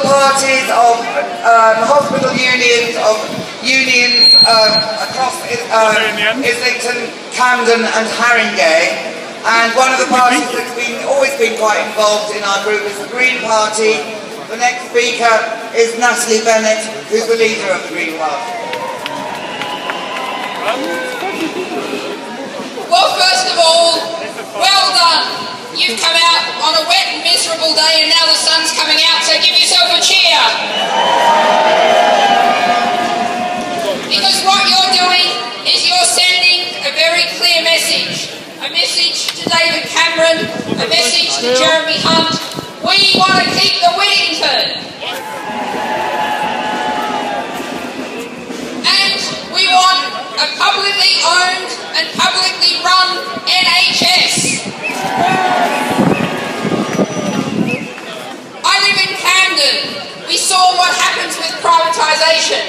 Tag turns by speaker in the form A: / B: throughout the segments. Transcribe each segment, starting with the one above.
A: Parties of hospital unions, across Islington, Camden and Haringey, and one of the parties that's always been quite involved in our group is the Green Party. The next speaker is Natalie Bennett, who's the leader of the Green Party.
B: Well, first of all, well done. You've come out on a wet and miserable day and now the sun's coming out, so give yourself a cheer. Because what you're doing is you're sending a very clear message. A message to David Cameron, a message to Jeremy Hunt. We want to keep the Whittington. And we want a publicly owned and publicly run NHS. I live in Camden. We saw what happens with privatisation.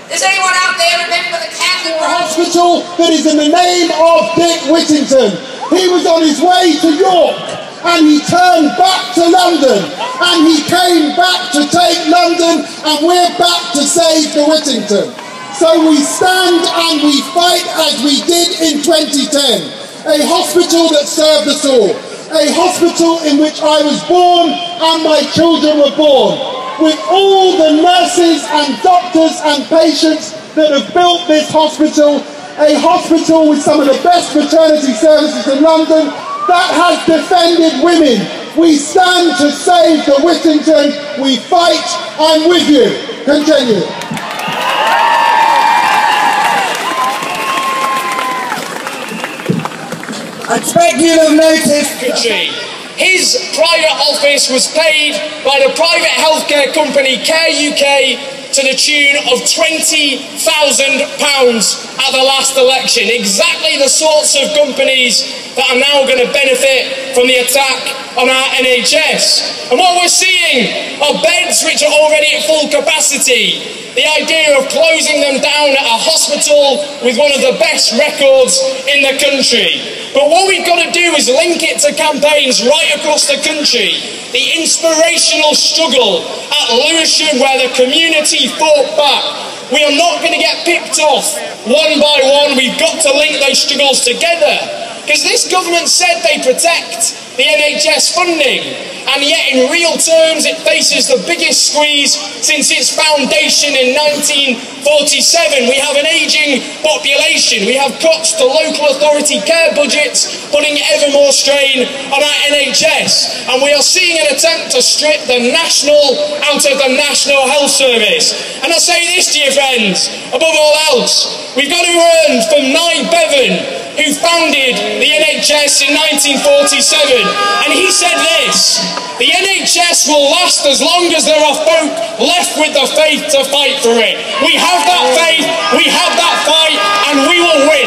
B: Does anyone out there remember the Camden
C: hospital that is in the name of Dick Whittington? He was on his way to York and he turned back to London and he came back to take London, and we're back to save the Whittington. So we stand and we fight as we did in 2010. A hospital that served us all. A hospital in which I was born and my children were born. With all the nurses and doctors and patients that have built this hospital. A hospital with some of the best maternity services in London that has defended women. We stand to save the Whittington. We fight. I'm with you. Continue.
A: I expect you'll have noticed.
D: His private office was paid by the private healthcare company Care UK to the tune of £20,000 at the last election. Exactly the sorts of companies that are now going to benefit from the attack on our NHS. And what we're seeing are beds which are already at full capacity. The idea of closing them down at a hospital with one of the best records in the country. But what we've got to do is link it to campaigns right across the country. The inspirational struggle at Lewisham where the community fought back. We are not going to get picked off one by one. We've got to link those struggles together. Because this government said they protect the NHS funding, and yet in real terms it faces the biggest squeeze since its foundation in 1947. We have an ageing population, we have cuts to local authority care budgets, putting ever more strain on our NHS, and we are seeing an attempt to strip the national out of the National Health Service. And I say this, dear friends, above all else, we've got to learn from Nye Bevan, who founded the NHS in 1947, and he said this: the NHS will last as long as there are folk left with the faith to fight for it. We have that faith, we have that fight, and we will win.